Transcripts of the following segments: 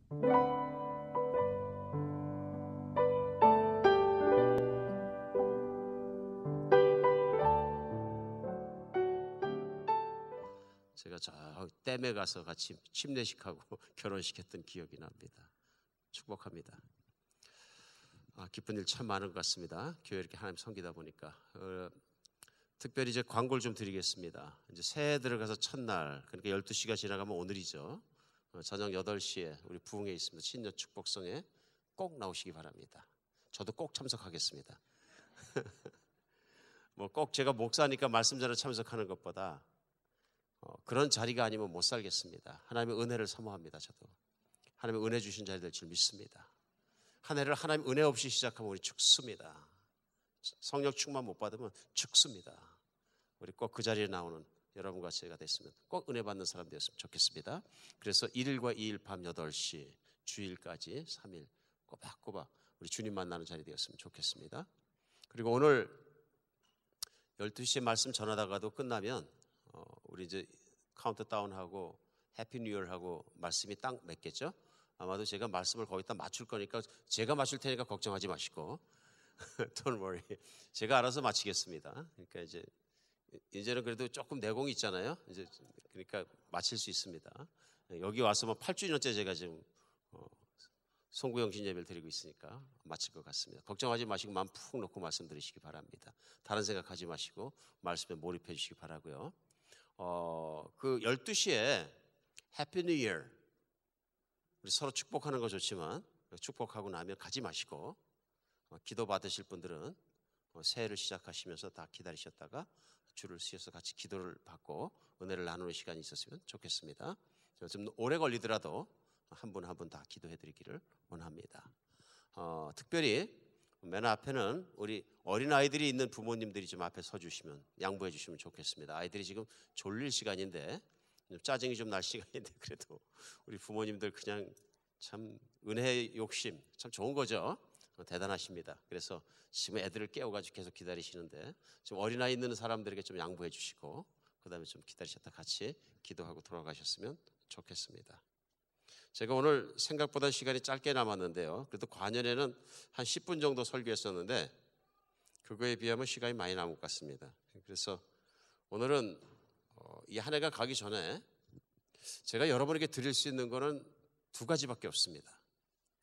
제가 저 댐에 가서 같이 침례식하고 결혼식했던 기억이 납니다. 축복합니다. 기쁜 일 참 많은 것 같습니다. 교회 이렇게 하나님 섬기다 보니까 특별히 이제 광고를 좀 드리겠습니다. 이제 새해 들어가서 첫날, 그러니까 12시가 지나가면 오늘이죠. 저녁 8시에 우리 부흥회 있습니다. 신년 축복성에 꼭 나오시기 바랍니다. 저도 꼭 참석하겠습니다. 뭐 꼭 제가 목사니까 말씀 전에 참석하는 것보다 그런 자리가 아니면 못 살겠습니다. 하나님의 은혜를 사모합니다. 저도 하나님의 은혜 주신 자리 될 줄 믿습니다. 한 해를 하나님 은혜 없이 시작하면 우리 죽습니다. 성령 충만 못 받으면 죽습니다. 우리 꼭 그 자리에 나오는 여러분과 제가 됐으면 꼭 은혜 받는 사람 되었으면 좋겠습니다. 그래서 1일과 2일 밤 8시 주일까지 3일 꼬박꼬박 우리 주님 만나는 자리 되었으면 좋겠습니다. 그리고 오늘 12시에 말씀 전하다가도 끝나면 우리 이제 카운트다운하고 해피 뉴 이어하고 말씀이 딱 맺겠죠. 아마도 제가 말씀을 거기다 맞출 거니까 제가 맞출 테니까 걱정하지 마시고 Don't worry. 제가 알아서 마치겠습니다. 그러니까 이제는 그래도 조금 내공이 있잖아요. 이제 그러니까 마칠 수 있습니다. 여기 와서 뭐 8주년째 제가 지금 송구영신 예배를 드리고 있으니까 마칠 것 같습니다. 걱정하지 마시고 마음 푹 놓고 말씀 드리시기 바랍니다. 다른 생각하지 마시고 말씀에 몰입해 주시기 바라고요. 그 12시에 해피 뉴 이어 우리 서로 축복하는 거 좋지만 축복하고 나면 가지 마시고 기도 받으실 분들은 새해를 시작하시면서 다 기다리셨다가 줄을 서서 같이 기도를 받고 은혜를 나누는 시간이 있었으면 좋겠습니다. 좀 오래 걸리더라도 한 분 한 분 다 기도해 드리기를 원합니다. 특별히 맨 앞에는 우리 어린아이들이 있는 부모님들이 좀 앞에 서주시면 양보해 주시면 좋겠습니다. 아이들이 지금 졸릴 시간인데 짜증이 좀 날 시간인데 그래도 우리 부모님들 그냥 참 은혜 욕심 참 좋은 거죠. 대단하십니다. 그래서 지금 애들을 깨워가지고 계속 기다리시는데 좀 어린아이 있는 사람들에게 좀 양보해 주시고 그 다음에 좀 기다리셨다 같이 기도하고 돌아가셨으면 좋겠습니다. 제가 오늘 생각보다 시간이 짧게 남았는데요. 그래도 관연에는 한 10분 정도 설교했었는데 그거에 비하면 시간이 많이 남은 것 같습니다. 그래서 오늘은 이 한 해가 가기 전에 제가 여러분에게 드릴 수 있는 거는 두 가지밖에 없습니다.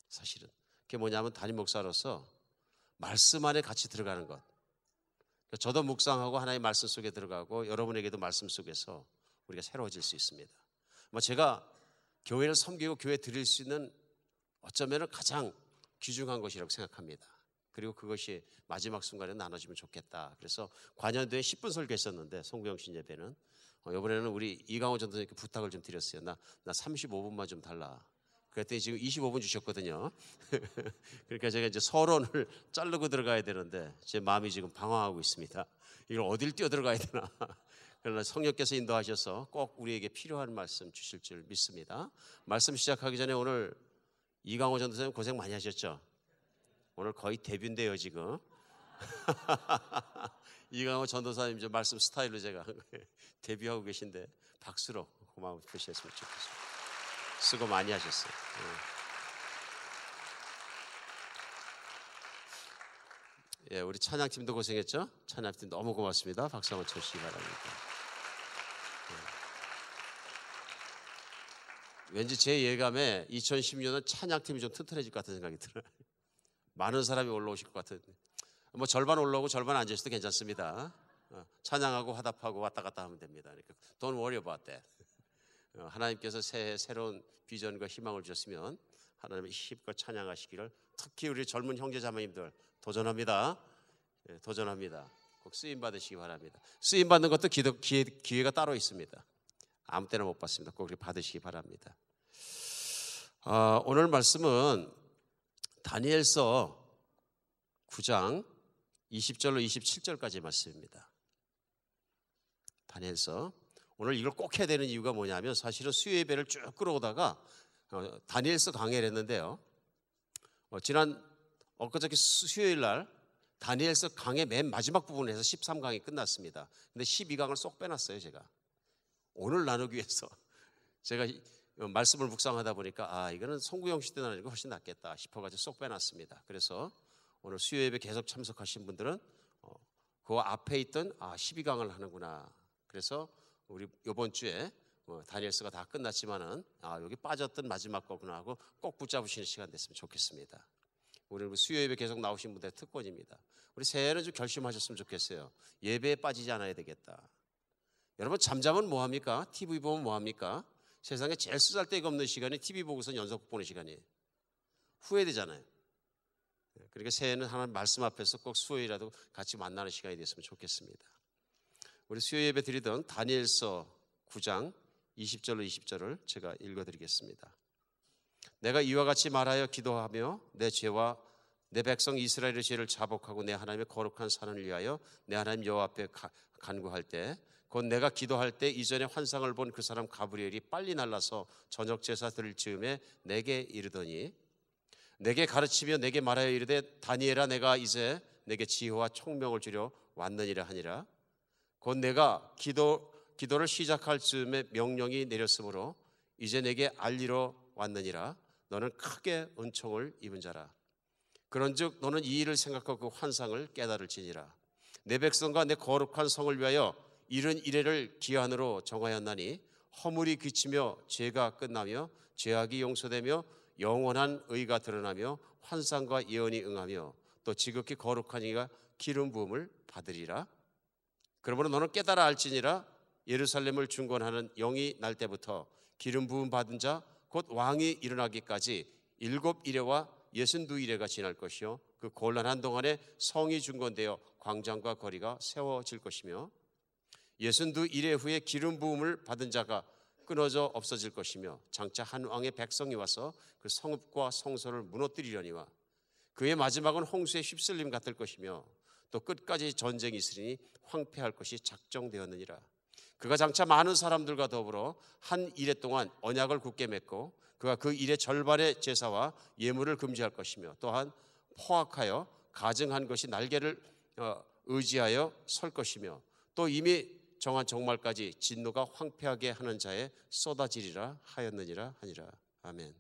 사실은 그게 뭐냐면 담임 목사로서 말씀 안에 같이 들어가는 것. 저도 묵상하고 하나님의 말씀 속에 들어가고 여러분에게도 말씀 속에서 우리가 새로워질 수 있습니다. 제가 교회를 섬기고 교회에 드릴 수 있는 어쩌면 가장 귀중한 것이라고 생각합니다. 그리고 그것이 마지막 순간에 나눠지면 좋겠다. 그래서 관연도에 10분 설교했었는데 송구영신 예배는 이번에는 우리 이강호 전도사님께 부탁을 좀 드렸어요. 나 35분만 좀 달라. 그랬더니 지금 25분 주셨거든요. 그러니까 제가 이제 서론을 자르고 들어가야 되는데 제 마음이 지금 방황하고 있습니다. 이걸 어딜 뛰어 들어가야 되나. 그러나 성령께서 인도하셔서 꼭 우리에게 필요한 말씀 주실 줄 믿습니다. 말씀 시작하기 전에 오늘 이강호 전도사님 고생 많이 하셨죠? 오늘 거의 데뷔인데요 지금. 이강호 전도사님 저 말씀 스타일로 제가 데뷔하고 계신데 박수로 고마워 표시했으면 좋겠습니다. 수고 많이 하셨어요. 예, 우리 찬양팀도 고생했죠? 찬양팀 너무 고맙습니다. 박수 한번 쳐주시기 바랍니다. 왠지 제 예감에 2016년은 찬양팀이 좀 튼튼해질 것 같은 생각이 들어요. 많은 사람이 올라오실 것 같은데 뭐 절반 올라오고 절반 앉아있어도 괜찮습니다. 찬양하고 화답하고 왔다 갔다 하면 됩니다. 그러니까 Don't worry about that. 하나님께서 새해 새로운 비전과 희망을 주셨으면 하나님의 힘껏 찬양하시기를 특히 우리 젊은 형제 자매님들 도전합니다. 예, 도전합니다. 꼭 쓰임 받으시기 바랍니다. 쓰임 받는 것도 기회가 따로 있습니다. 아무 때나 못 받습니다. 꼭 그렇게 받으시기 바랍니다. 오늘 말씀은 다니엘서 9장 20절로 27절까지 말씀입니다. 다니엘서 오늘 이걸 꼭 해야 되는 이유가 뭐냐면 사실은 수요 예배를 쭉 끌어오다가 다니엘서 강해를 했는데요. 지난 엊그저께 수요일 날 다니엘서 강의 맨 마지막 부분에서 13강이 끝났습니다. 근데 12강을 쏙 빼놨어요 제가. 오늘 나누기 위해서 제가 말씀을 묵상하다 보니까 이거는 송구영 시대 나는 게 훨씬 낫겠다 싶어가지고 쏙 빼놨습니다. 그래서 오늘 수요 예배 계속 참석하신 분들은 그 앞에 있던 12강을 하는구나. 그래서 우리 이번 주에 다니엘서가 다 끝났지만은 여기 빠졌던 마지막 거구나 하고 꼭 붙잡으시는 시간 됐으면 좋겠습니다. 우리 수요 예배 계속 나오신 분들의 특권입니다. 우리 새해는 좀 결심하셨으면 좋겠어요. 예배에 빠지지 않아야 되겠다. 여러분 잠자면 뭐합니까? TV 보면 뭐합니까? 세상에 제일 쓰잘데가 없는 시간이 TV 보고서 연속 보는 시간이에요. 후회되잖아요. 그러니까 새해는 하나님 말씀 앞에서 꼭 수요일이라도 같이 만나는 시간이 됐으면 좋겠습니다. 우리 수요 예배 드리던 다니엘서 9장 20절로 20절을 제가 읽어드리겠습니다. 내가 이와 같이 말하여 기도하며 내 죄와 내 백성 이스라엘의 죄를 자복하고 내 하나님의 거룩한 산을 위하여 내 하나님 여호와 앞에 간구할 때 곧 내가 기도할 때 이전에 환상을 본 그 사람 가브리엘이 빨리 날라서 저녁 제사 드릴 즈음에 내게 이르더니 내게 가르치며 내게 말하여 이르되 다니엘아 내가 이제 내게 지혜와 총명을 주려 왔느니라 하니라. 곧 내가 기도를 시작할 즈음에 명령이 내렸으므로 이제 내게 알리러 왔느니라. 너는 크게 은총을 입은 자라. 그런즉 너는 이 일을 생각하고 그 환상을 깨달을지니라. 내 백성과 내 거룩한 성을 위하여 이른 이래를 기한으로 정하였나니 허물이 그치며 죄가 끝나며 죄악이 용서되며 영원한 의가 드러나며 환상과 예언이 응하며 또 지극히 거룩한 이가 기름 부음을 받으리라. 그러므로 너는 깨달아 알지니라. 예루살렘을 중건하는 영이 날 때부터 기름 부음 받은 자 곧 왕이 일어나기까지 7이레와 62이레가 지날 것이요 그 곤란한 동안에 성이 중건되어 광장과 거리가 세워질 것이며 62이레 후에 기름 부음을 받은 자가 끊어져 없어질 것이며 장차 한 왕의 백성이 와서 그 성읍과 성소를 무너뜨리려니와 그의 마지막은 홍수의 휩쓸림 같을 것이며 또 끝까지 전쟁이 있으리니 황폐할 것이 작정되었느니라. 그가 장차 많은 사람들과 더불어 한 이레 동안 언약을 굳게 맺고 그가 그 일의 절반의 제사와 예물을 금지할 것이며 또한 포악하여 가증한 것이 날개를 의지하여 설 것이며 또 이미 정한 종말까지 진노가 황폐하게 하는 자에 쏟아지리라 하였느니라 하니라. 아멘.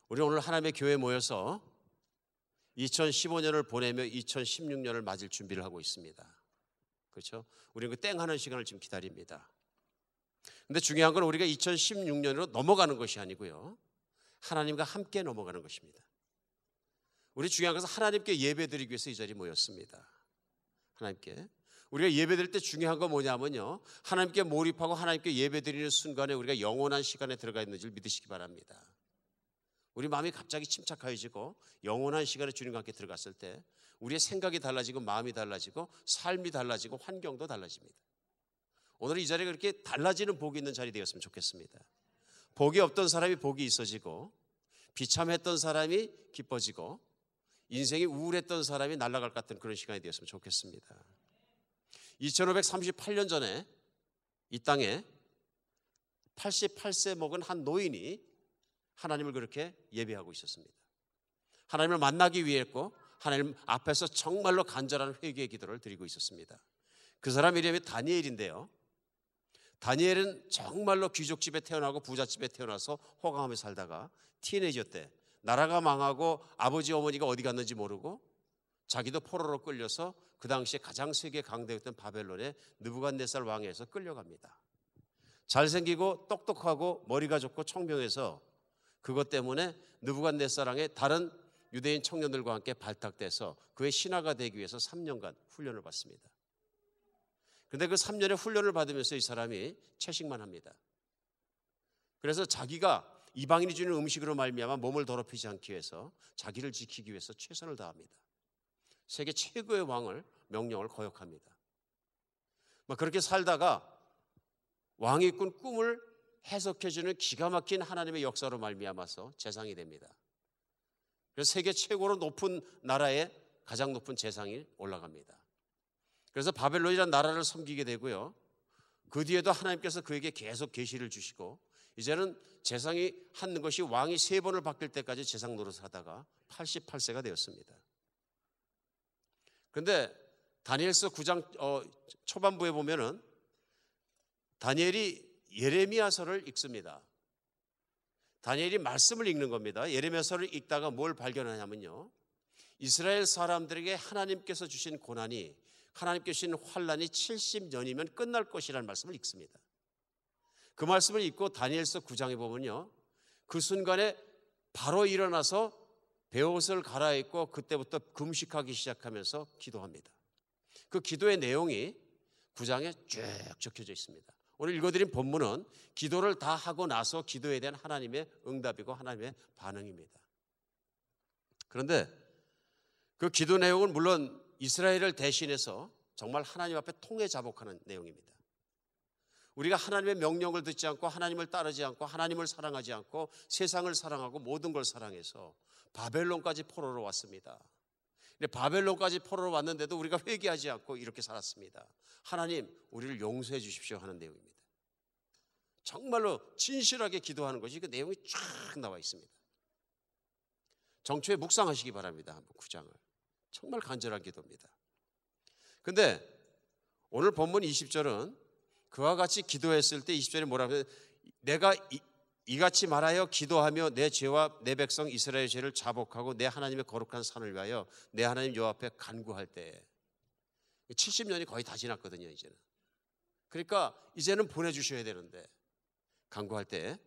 우리 오늘 하나님의 교회에 모여서 2015년을 보내며 2016년을 맞을 준비를 하고 있습니다. 그렇죠? 우리는 그 땡하는 시간을 지금 기다립니다. 근데 중요한 건 우리가 2016년으로 넘어가는 것이 아니고요. 하나님과 함께 넘어가는 것입니다. 우리 중요한 것은 하나님께 예배드리기 위해서 이 자리에 모였습니다. 하나님께. 우리가 예배드릴 때 중요한 건 뭐냐면요. 하나님께 몰입하고 하나님께 예배드리는 순간에 우리가 영원한 시간에 들어가 있는 줄 믿으시기 바랍니다. 우리 마음이 갑자기 침착해지고 영원한 시간에 주님과 함께 들어갔을 때 우리의 생각이 달라지고 마음이 달라지고 삶이 달라지고 환경도 달라집니다. 오늘 이 자리가 그렇게 달라지는 복이 있는 자리 되었으면 좋겠습니다. 복이 없던 사람이 복이 있어지고 비참했던 사람이 기뻐지고 인생이 우울했던 사람이 날아갈 것 같은 그런 시간이 되었으면 좋겠습니다. 2538년 전에 이 땅에 88세 먹은 한 노인이 하나님을 그렇게 예배하고 있었습니다. 하나님을 만나기 위했고 하나님 앞에서 정말로 간절한 회개의 기도를 드리고 있었습니다. 그 사람 이름이 다니엘인데요. 다니엘은 정말로 귀족집에 태어나고 부잣집에 태어나서 호강하며 살다가 티네이저 때 나라가 망하고 아버지 어머니가 어디 갔는지 모르고 자기도 포로로 끌려서 그 당시에 가장 세계 강대였던 바벨론의 느부갓네살 왕에서 끌려갑니다. 잘생기고 똑똑하고 머리가 좋고 총명해서 그것 때문에 느부갓네살 왕의 다른 유대인 청년들과 함께 발탁돼서 그의 신하가 되기 위해서 3년간 훈련을 받습니다. 그런데 그 3년의 훈련을 받으면서 이 사람이 채식만 합니다. 그래서 자기가 이방인이 주는 음식으로 말미암아 몸을 더럽히지 않기 위해서 자기를 지키기 위해서 최선을 다합니다. 세계 최고의 왕을 명령을 거역합니다. 그렇게 살다가 왕이 꾼 꿈을 해석해주는 기가 막힌 하나님의 역사로 말미암아서 재상이 됩니다. 그래서 세계 최고로 높은 나라에 가장 높은 재상이 올라갑니다. 그래서 바벨론이라는 나라를 섬기게 되고요. 그 뒤에도 하나님께서 그에게 계속 계시를 주시고 이제는 재상이 하는 것이 왕이 3번을 바뀔 때까지 재상 노릇을 하다가 88세가 되었습니다. 그런데 다니엘서 9장 초반부에 보면은 다니엘이 예레미야서를 읽습니다. 다니엘이 말씀을 읽는 겁니다. 예레미야서를 읽다가 뭘 발견하냐면요, 이스라엘 사람들에게 하나님께서 주신 고난이, 하나님께서 주신 환난이 70년이면 끝날 것이라는 말씀을 읽습니다. 그 말씀을 읽고 다니엘서 9장에 보면요, 그 순간에 바로 일어나서 베옷을 갈아입고 그때부터 금식하기 시작하면서 기도합니다. 그 기도의 내용이 9장에 쭉 적혀져 있습니다. 오늘 읽어드린 본문은 기도를 다 하고 나서 기도에 대한 하나님의 응답이고 하나님의 반응입니다. 그런데 그 기도 내용은 물론 이스라엘을 대신해서 정말 하나님 앞에 통해 자복하는 내용입니다. 우리가 하나님의 명령을 듣지 않고 하나님을 따르지 않고 하나님을 사랑하지 않고 세상을 사랑하고 모든 걸 사랑해서 바벨론까지 포로로 왔습니다. 근데 바벨론까지 포로로 왔는데도 우리가 회개하지 않고 이렇게 살았습니다. 하나님, 우리를 용서해 주십시오 하는 내용입니다. 정말로 진실하게 기도하는 것이 그 내용이 쫙 나와 있습니다. 정초에 묵상하시기 바랍니다. 한번 9장을. 정말 간절한 기도입니다. 근데 오늘 본문 20절은 그와 같이 기도했을 때 20절에 뭐라고 하면, 내가 이같이 말하여 기도하며 내 죄와 내 백성 이스라엘 죄를 자복하고 내 하나님의 거룩한 산을 위하여 내 하나님 여호와 앞에 간구할 때, 70년이 거의 다 지났거든요. 이제는. 그러니까 이제는 보내주셔야 되는데, 간구할 때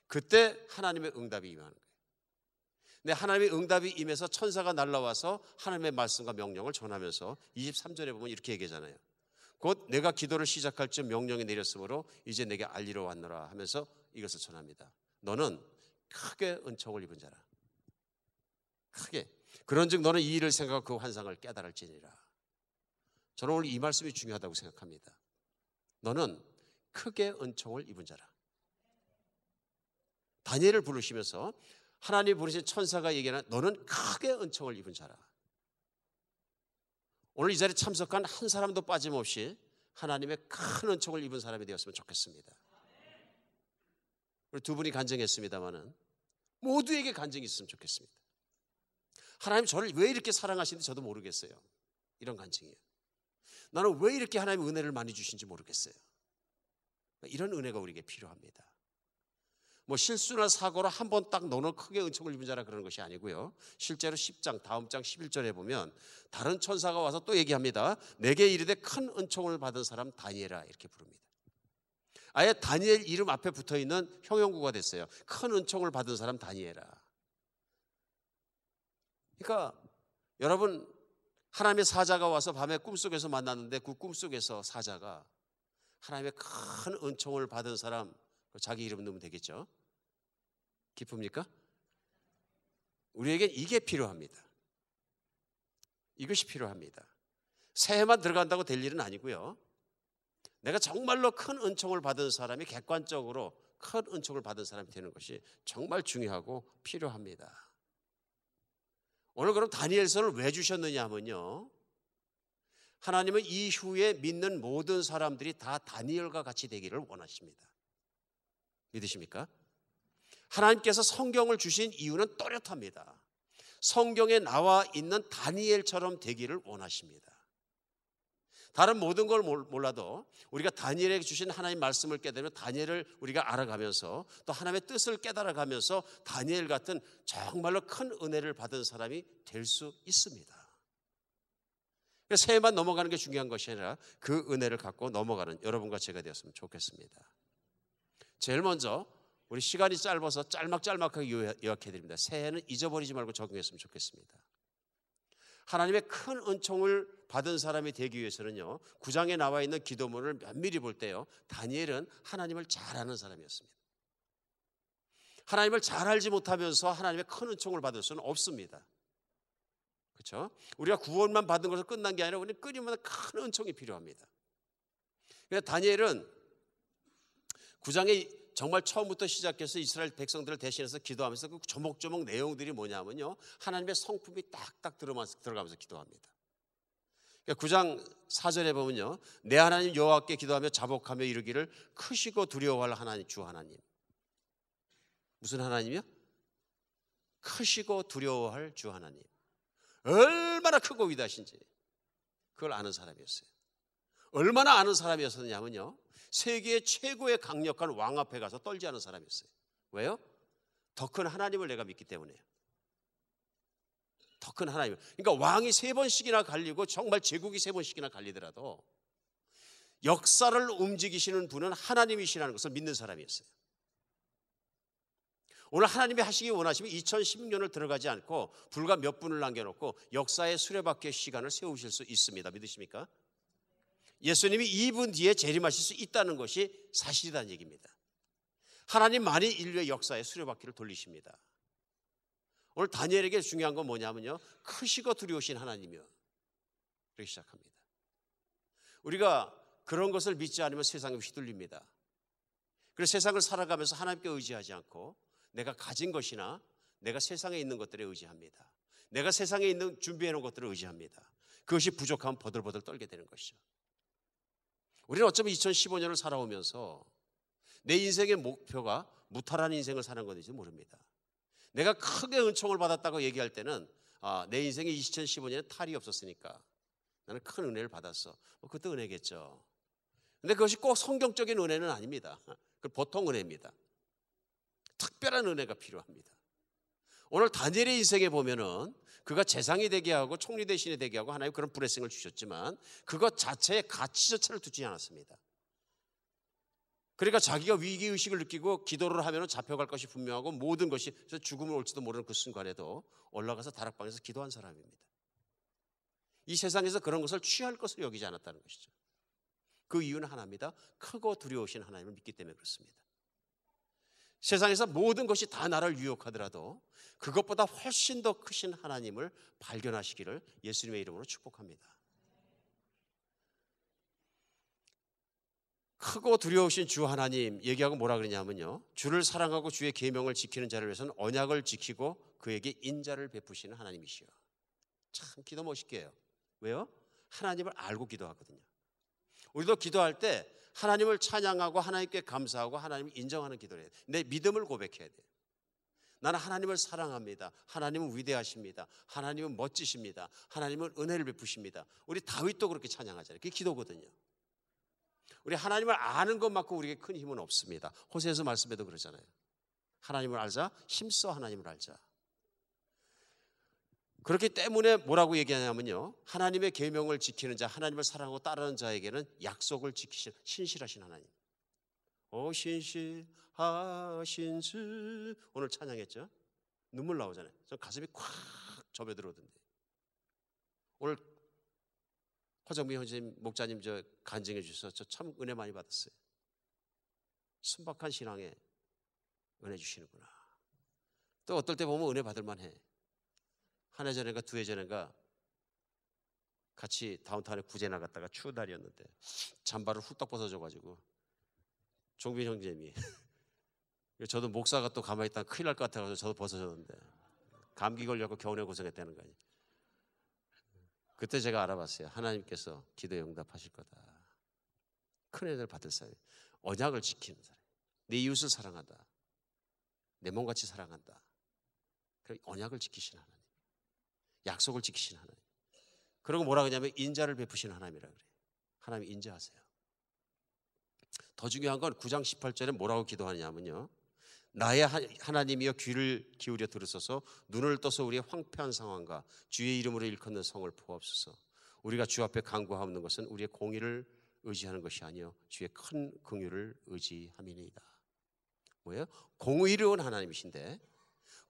그때 하나님의 응답이 임하는 거예요. 근데 하나님의 응답이 임해서 천사가 날라와서 하나님의 말씀과 명령을 전하면서 23절에 보면 이렇게 얘기하잖아요. 곧 내가 기도를 시작할 쯤 명령이 내렸으므로 이제 내게 알리러 왔노라 하면서 이것을 전합니다. 너는 크게 은총을 입은 자라. 크게. 그런즉 너는 이 일을 생각하고 그 환상을 깨달을지니라. 저는 오늘 이 말씀이 중요하다고 생각합니다. 너는 크게 은총을 입은 자라. 다니엘을 부르시면서 하나님 부르신 천사가 얘기하는 너는 크게 은총을 입은 자라. 오늘 이 자리에 참석한 한 사람도 빠짐없이 하나님의 큰 은총을 입은 사람이 되었으면 좋겠습니다. 우리 두 분이 간증했습니다마는 모두에게 간증이 있으면 좋겠습니다. 하나님 저를 왜 이렇게 사랑하시는지 저도 모르겠어요. 이런 간증이에요. 나는 왜 이렇게 하나님 은혜를 많이 주신지 모르겠어요. 이런 은혜가 우리에게 필요합니다. 뭐 실수나 사고로 한 번 딱 너는 크게 은총을 입은 자라 그러는 것이 아니고요. 실제로 10장 다음 장 11절에 보면 다른 천사가 와서 또 얘기합니다. 내게 이르되 큰 은총을 받은 사람 다니엘아 이렇게 부릅니다. 아예 다니엘 이름 앞에 붙어있는 형용구가 됐어요. 큰 은총을 받은 사람 다니엘아. 그러니까 여러분, 하나님의 사자가 와서 밤에 꿈속에서 만났는데 그 꿈속에서 사자가 하나님의 큰 은총을 받은 사람, 자기 이름 넣으면 되겠죠? 기쁩니까? 우리에겐 이게 필요합니다. 이것이 필요합니다. 새해만 들어간다고 될 일은 아니고요. 내가 정말로 큰 은총을 받은 사람이 객관적으로 큰 은총을 받은 사람이 되는 것이 정말 중요하고 필요합니다. 오늘 그럼 다니엘서를 왜 주셨느냐 하면요, 하나님은 이후에 믿는 모든 사람들이 다 다니엘과 같이 되기를 원하십니다. 믿으십니까? 하나님께서 성경을 주신 이유는 또렷합니다. 성경에 나와 있는 다니엘처럼 되기를 원하십니다. 다른 모든 걸 몰라도 우리가 다니엘에게 주신 하나님 말씀을 깨달으면 다니엘을 우리가 알아가면서 또 하나님의 뜻을 깨달아가면서 다니엘 같은 정말로 큰 은혜를 받은 사람이 될 수 있습니다. 새해만 넘어가는 게 중요한 것이 아니라 그 은혜를 갖고 넘어가는 여러분과 제가 되었으면 좋겠습니다. 제일 먼저 우리 시간이 짧아서 짤막짤막하게 요약해드립니다. 새해는 잊어버리지 말고 적용했으면 좋겠습니다. 하나님의 큰 은총을 받은 사람이 되기 위해서는요, 9장에 나와 있는 기도문을 면밀히 볼 때요, 다니엘은 하나님을 잘 아는 사람이었습니다. 하나님을 잘 알지 못하면서 하나님의 큰 은총을 받을 수는 없습니다. 그렇죠? 우리가 구원만 받은 것으로 끝난 게 아니라 우리는 끊임없는 큰 은총이 필요합니다. 그래서 다니엘은 9장에 정말 처음부터 시작해서 이스라엘 백성들을 대신해서 기도하면서 그 조목조목 내용들이 뭐냐면요, 하나님의 성품이 딱딱 들어가면서 기도합니다. 그러니까 9장 4절에 보면요, 내 하나님 여호와께 기도하며 자복하며 이르기를 크시고 두려워할 하나님 주 하나님. 무슨 하나님이요? 크시고 두려워할 주 하나님. 얼마나 크고 위대하신지 그걸 아는 사람이었어요. 얼마나 아는 사람이었느냐면요, 세계 최고의 강력한 왕 앞에 가서 떨지 않은 사람이었어요. 왜요? 더 큰 하나님을 내가 믿기 때문에요. 더 큰 하나님. 그러니까 왕이 3번씩이나 갈리고 정말 제국이 3번씩이나 갈리더라도 역사를 움직이시는 분은 하나님이시라는 것을 믿는 사람이었어요. 오늘 하나님이 하시기 원하시면 2016년을 들어가지 않고 불과 몇 분을 남겨놓고 역사의 수레바퀴의 시간을 세우실 수 있습니다. 믿으십니까? 예수님이 2분 뒤에 재림하실 수 있다는 것이 사실이라는 얘기입니다. 하나님만이 인류의 역사의 수레바퀴를 돌리십니다. 오늘 다니엘에게 중요한 건 뭐냐면요, 크시고 두려우신 하나님이요, 그렇게 시작합니다. 우리가 그런 것을 믿지 않으면 세상에 휘둘립니다. 그래서 세상을 살아가면서 하나님께 의지하지 않고 내가 가진 것이나 내가 세상에 있는 것들에 의지합니다. 내가 세상에 있는 준비해 놓은 것들을 의지합니다. 그것이 부족하면 버들버들 떨게 되는 것이죠. 우리는 어쩌면 2015년을 살아오면서 내 인생의 목표가 무탈한 인생을 사는 건지 모릅니다. 내가 크게 은총을 받았다고 얘기할 때는 내 인생에 2015년에 탈이 없었으니까 나는 큰 은혜를 받았어. 그것도 은혜겠죠. 근데 그것이 꼭 성경적인 은혜는 아닙니다. 그 보통 은혜입니다. 특별한 은혜가 필요합니다. 오늘 다니엘의 인생에 보면은 그가 재상이 되게 하고 총리 대신이 되게 하고 하나님 그런 블레싱을 주셨지만 그것 자체의 가치 자체를 두지 않았습니다. 그러니까 자기가 위기의식을 느끼고 기도를 하면 잡혀갈 것이 분명하고 모든 것이 죽음을 올지도 모르는 그 순간에도 올라가서 다락방에서 기도한 사람입니다. 이 세상에서 그런 것을 취할 것을 여기지 않았다는 것이죠. 그 이유는 하나입니다. 크고 두려우신 하나님을 믿기 때문에 그렇습니다. 세상에서 모든 것이 다 나를 유혹하더라도 그것보다 훨씬 더 크신 하나님을 발견하시기를 예수님의 이름으로 축복합니다. 크고 두려우신 주 하나님 얘기하고 뭐라 그러냐면요, 주를 사랑하고 주의 계명을 지키는 자를 위해서는 언약을 지키고 그에게 인자를 베푸시는 하나님이시여. 참 기도 멋있게 해요. 왜요? 하나님을 알고 기도하거든요. 우리도 기도할 때 하나님을 찬양하고 하나님께 감사하고 하나님을 인정하는 기도를 해야 돼요. 내 믿음을 고백해야 돼요. 나는 하나님을 사랑합니다. 하나님은 위대하십니다. 하나님은 멋지십니다. 하나님은 은혜를 베푸십니다. 우리 다윗도 그렇게 찬양하잖아요. 그게 기도거든요. 우리 하나님을 아는 것만큼 우리에게 큰 힘은 없습니다. 호세아서 말씀에도 그러잖아요. 하나님을 알자, 힘써 하나님을 알자. 그렇기 때문에 뭐라고 얘기하냐면요, 하나님의 계명을 지키는 자, 하나님을 사랑하고 따르는 자에게는 약속을 지키신 신실하신 하나님. 오 신실하신 주, 오늘 찬양했죠? 눈물 나오잖아요. 저 가슴이 콱 접어들어오던데. 오늘 허정미 형제님, 목자님 저 간증해 주셔서 저 참 은혜 많이 받았어요. 순박한 신앙에 은혜 주시는구나. 또 어떨 때 보면 은혜 받을 만해. 한 해 전인가 2해 전인가 같이 다운타운에 구제 나갔다가 추운 날이었는데 잠바를 훌떡 벗어줘가지고 종빈 형제님이 저도 목사가 또 가만히 있다가 큰일 날 것 같아서 저도 벗어줬는데 감기 걸려서 겨우내 고생했다는 거 아니에요. 그때 제가 알아봤어요. 하나님께서 기도에 응답하실 거다. 큰 은혜를 받을 사람, 언약을 지키는 사람, 내 이웃을 사랑한다, 내 몸같이 사랑한다. 언약을 지키시는 하나님, 약속을 지키시는 하나님. 그리고 뭐라 그러냐면 인자를 베푸시는 하나님이라 그래요. 하나님 인자하세요. 더 중요한 건 9장 18절에 뭐라고 기도하냐면요, 나의 하나님이여 귀를 기울여 들으소서, 눈을 떠서 우리의 황폐한 상황과 주의 이름으로 일컫는 성을 보옵소서. 우리가 주 앞에 간구하옵는 것은 우리의 공의를 의지하는 것이 아니요 주의 큰 긍휼을 의지함이니이다. 뭐예요? 공의로운 하나님이신데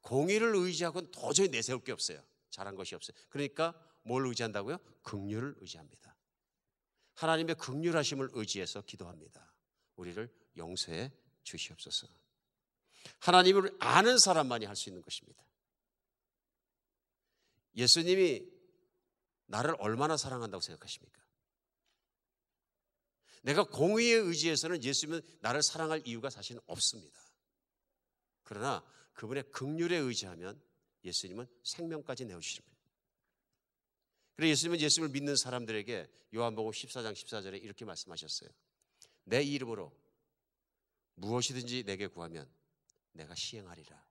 공의를 의지하고는 도저히 내세울 게 없어요. 잘한 것이 없어요. 그러니까 뭘 의지한다고요? 긍휼을 의지합니다. 하나님의 긍휼하심을 의지해서 기도합니다. 우리를 용서해 주시옵소서. 하나님을 아는 사람만이 할 수 있는 것입니다. 예수님이 나를 얼마나 사랑한다고 생각하십니까? 내가 공의에 의지해서는 예수님은 나를 사랑할 이유가 사실은 없습니다. 그러나 그분의 긍휼에 의지하면 예수님은 생명까지 내어주십니다. 그래서 예수님은 예수님을 믿는 사람들에게 요한복음 14장 14절에 이렇게 말씀하셨어요. 내 이름으로 무엇이든지 내게 구하면 내가 시행하리라.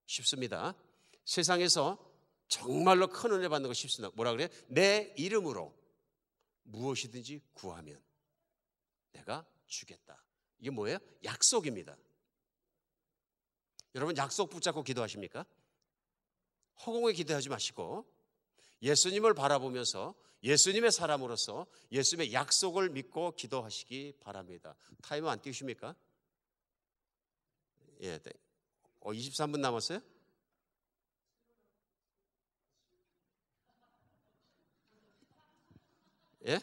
쉽습니다. 세상에서 정말로 큰 은혜 받는 거 쉽습니다. 뭐라 그래요? 내 이름으로 무엇이든지 구하면 내가 주겠다. 이게 뭐예요? 약속입니다. 여러분 약속 붙잡고 기도하십니까? 허공에 기도하지 마시고 예수님을 바라보면서 예수님의 사람으로서 예수님의 약속을 믿고 기도하시기 바랍니다. 타이머 안 띄우십니까? 예, 23분 남았어요? 예?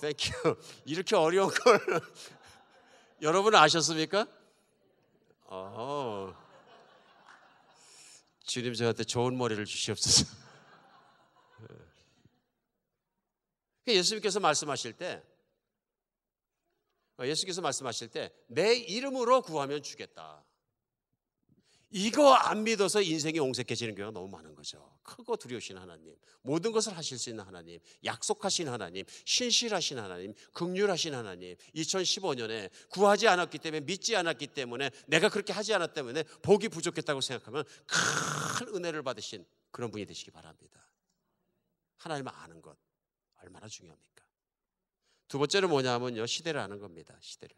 땡큐. 이렇게 어려운 걸 여러분 아셨습니까? 주님 저한테 좋은 머리를 주시옵소서. 예수님께서 말씀하실 때 내 이름으로 구하면 주겠다. 이거 안 믿어서 인생이 옹색해지는 경우가 너무 많은 거죠. 크고 두려우신 하나님, 모든 것을 하실 수 있는 하나님, 약속하신 하나님, 신실하신 하나님, 긍휼하신 하나님, 2015년에 구하지 않았기 때문에, 믿지 않았기 때문에, 내가 그렇게 하지 않았기 때문에 복이 부족했다고 생각하면 큰 은혜를 받으신 그런 분이 되시기 바랍니다. 하나님을 아는 것 얼마나 중요합니까? 두 번째는 뭐냐면요, 시대를 아는 겁니다. 시대를.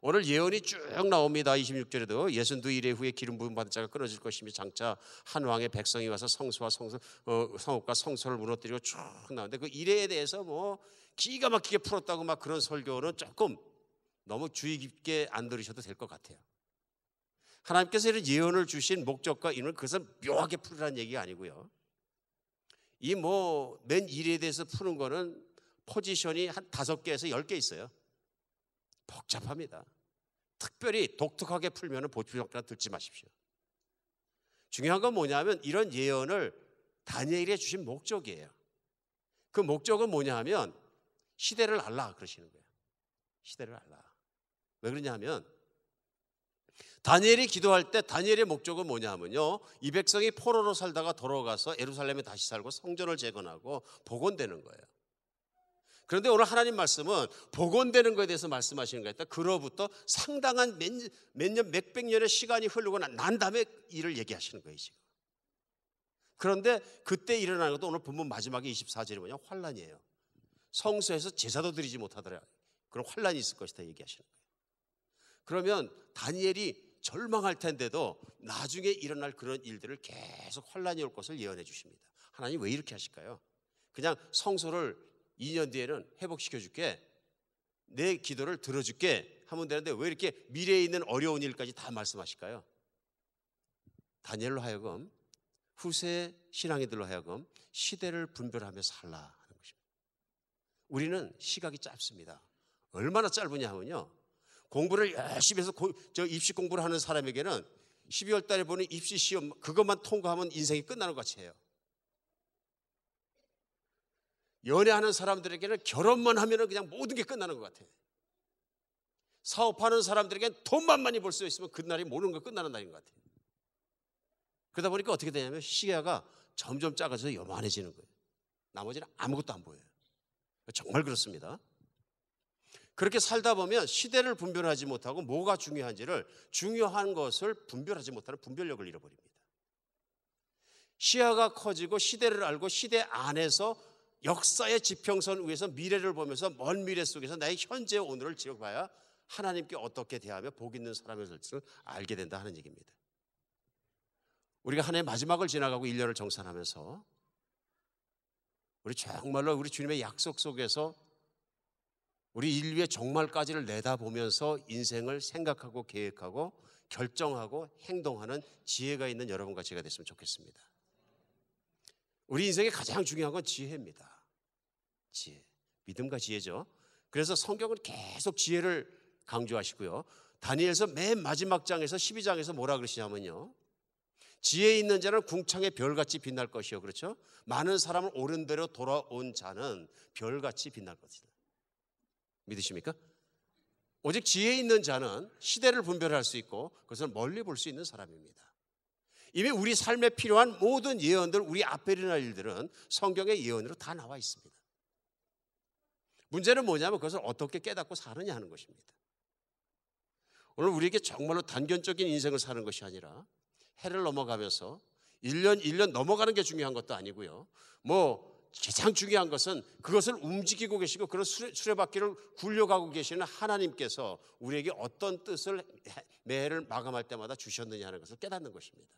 오늘 예언이 쭉 나옵니다. 26절에도 62일 후에 기름 부음 받은 자가 끊어질 것이며 장차 한 왕의 백성이 와서 성소와 성읍과 성소를 무너뜨리고 쭉 나오는데 그 일에 대해서 뭐 기가 막히게 풀었다고 막 그런 설교는 조금 너무 주의 깊게 안 들으셔도 될 것 같아요. 하나님께서 이런 예언을 주신 목적과 이유는 그것을 묘하게 풀으라는 얘기가 아니고요. 이 뭐 맨 일에 대해서 푸는 거는 포지션이 한 5개에서 10개 있어요. 복잡합니다. 특별히 독특하게 풀면 보충평가 듣지 마십시오. 중요한 건 뭐냐면 이런 예언을 다니엘이 주신 목적이에요. 그 목적은 뭐냐 하면 시대를 알라 그러시는 거예요. 시대를 알라. 왜 그러냐 하면 다니엘이 기도할 때 다니엘의 목적은 뭐냐 하면요, 이 백성이 포로로 살다가 돌아가서 예루살렘에 다시 살고 성전을 재건하고 복원되는 거예요. 그런데 오늘 하나님 말씀은 복원되는 것에 대해서 말씀하시는 거예요. 그로부터 상당한 몇 년, 몇백 년의 시간이 흐르고 난 다음에 일을 얘기하시는 거예요, 지금. 그런데 그때 일어나는 것도 오늘 본문 마지막에 24절이 뭐냐? 환란이에요. 성소에서 제사도 드리지 못하더라. 그런 환란이 있을 것이다 얘기하시는 거예요. 그러면 다니엘이 절망할 텐데도 나중에 일어날 그런 일들을 계속 환란이 올 것을 예언해 주십니다. 하나님 왜 이렇게 하실까요? 그냥 성소를 2년 뒤에는 회복시켜 줄게, 내 기도를 들어줄게 하면 되는데 왜 이렇게 미래에 있는 어려운 일까지 다 말씀하실까요? 다니엘로 하여금, 후세 신앙이들로 하여금 시대를 분별하며 살라 하는 것입니다. 우리는 시각이 짧습니다. 얼마나 짧으냐 하면요, 공부를 열심히 해서 입시 공부를 하는 사람에게는 12월 달에 보는 입시 시험 그것만 통과하면 인생이 끝나는 것 같이 해요. 연애하는 사람들에게는 결혼만 하면 그냥 모든 게 끝나는 것 같아요. 사업하는 사람들에게는 돈만 많이 벌 수 있으면 그날이 모든 거 끝나는 날인 것 같아요. 그러다 보니까 어떻게 되냐면 시야가 점점 작아져서 요만해지는 거예요. 나머지는 아무것도 안 보여요. 정말 그렇습니다. 그렇게 살다 보면 시대를 분별하지 못하고 뭐가 중요한지를, 중요한 것을 분별하지 못하는 분별력을 잃어버립니다. 시야가 커지고 시대를 알고 시대 안에서 역사의 지평선 위에서 미래를 보면서 먼 미래 속에서 나의 현재 오늘을 지켜봐야 하나님께 어떻게 대하며 복 있는 사람의 될지를 알게 된다 하는 얘기입니다. 우리가 한 해 마지막을 지나가고 1년을 정산하면서 우리 정말로 우리 주님의 약속 속에서 우리 인류의 종말까지를 내다보면서 인생을 생각하고 계획하고 결정하고 행동하는 지혜가 있는 여러분과 제가 됐으면 좋겠습니다. 우리 인생의 가장 중요한 건 지혜입니다. 지혜, 믿음과 지혜죠. 그래서 성경은 계속 지혜를 강조하시고요. 다니엘서 맨 마지막 장에서 12장에서 뭐라 그러시냐면요, 지혜 있는 자는 궁창의 별같이 빛날 것이요, 그렇죠? 많은 사람을 옳은 대로 돌아온 자는 별같이 빛날 것이다. 믿으십니까? 오직 지혜 있는 자는 시대를 분별할 수 있고 그것을 멀리 볼 수 있는 사람입니다. 이미 우리 삶에 필요한 모든 예언들, 우리 앞에 일어날 일들은 성경의 예언으로 다 나와 있습니다. 문제는 뭐냐면 그것을 어떻게 깨닫고 사느냐 하는 것입니다. 오늘 우리에게 정말로 단견적인 인생을 사는 것이 아니라 해를 넘어가면서 1년 넘어가는 게 중요한 것도 아니고요. 가장 중요한 것은 그것을 움직이고 계시고 그런 수레바퀴를 굴려가고 계시는 하나님께서 우리에게 어떤 뜻을 매해를 마감할 때마다 주셨느냐 하는 것을 깨닫는 것입니다.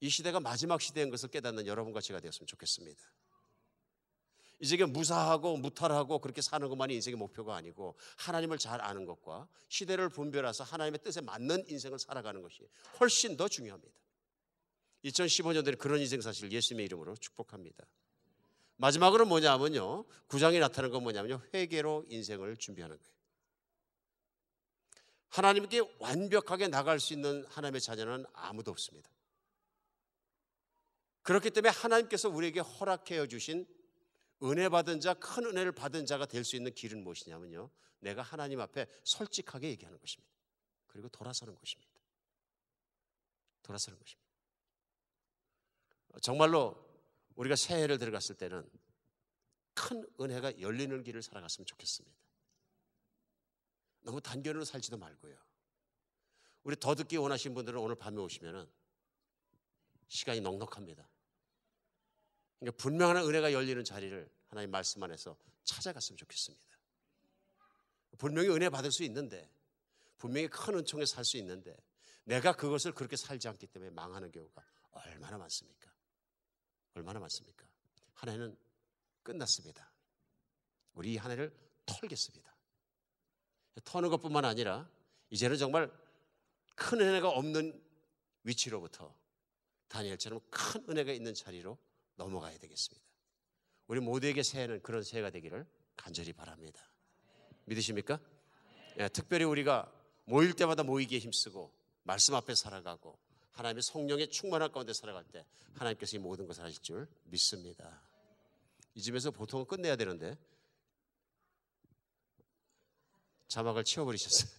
이 시대가 마지막 시대인 것을 깨닫는 여러분과 제가 되었으면 좋겠습니다. 이제 무사하고 무탈하고 그렇게 사는 것만이 인생의 목표가 아니고 하나님을 잘 아는 것과 시대를 분별해서 하나님의 뜻에 맞는 인생을 살아가는 것이 훨씬 더 중요합니다. 2015년도에 그런 인생 사실 예수님의 이름으로 축복합니다. 마지막으로 뭐냐면요, 9장에 나타나는 건 뭐냐면요, 회개로 인생을 준비하는 거예요. 하나님께 완벽하게 나갈 수 있는 하나님의 자녀는 아무도 없습니다. 그렇기 때문에 하나님께서 우리에게 허락해 주신 은혜 받은 자, 큰 은혜를 받은 자가 될 수 있는 길은 무엇이냐면요, 내가 하나님 앞에 솔직하게 얘기하는 것입니다. 그리고 돌아서는 것입니다. 돌아서는 것입니다. 정말로 우리가 새해를 들어갔을 때는 큰 은혜가 열리는 길을 살아갔으면 좋겠습니다. 너무 단견으로 살지도 말고요. 우리 더 듣기 원하시는 분들은 오늘 밤에 오시면은 시간이 넉넉합니다. 그러니까 분명한 은혜가 열리는 자리를 하나님 말씀 안에서 찾아갔으면 좋겠습니다. 분명히 은혜 받을 수 있는데, 분명히 큰 은총에 살 수 있는데 내가 그것을 그렇게 살지 않기 때문에 망하는 경우가 얼마나 많습니까? 얼마나 많습니까? 한 해는 끝났습니다. 우리 이 한 해를 털겠습니다. 터는 것뿐만 아니라 이제는 정말 큰 은혜가 없는 위치로부터 다니엘처럼 큰 은혜가 있는 자리로 넘어가야 되겠습니다. 우리 모두에게 새해는 그런 새해가 되기를 간절히 바랍니다. 믿으십니까? 예, 특별히 우리가 모일 때마다 모이기에 힘쓰고 말씀 앞에 살아가고 하나님의 성령의 충만한 가운데 살아갈 때 하나님께서 이 모든 것을 하실 줄 믿습니다. 이 집에서 보통은 끝내야 되는데 자막을 치워버리셨어요.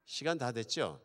시간 다 됐죠?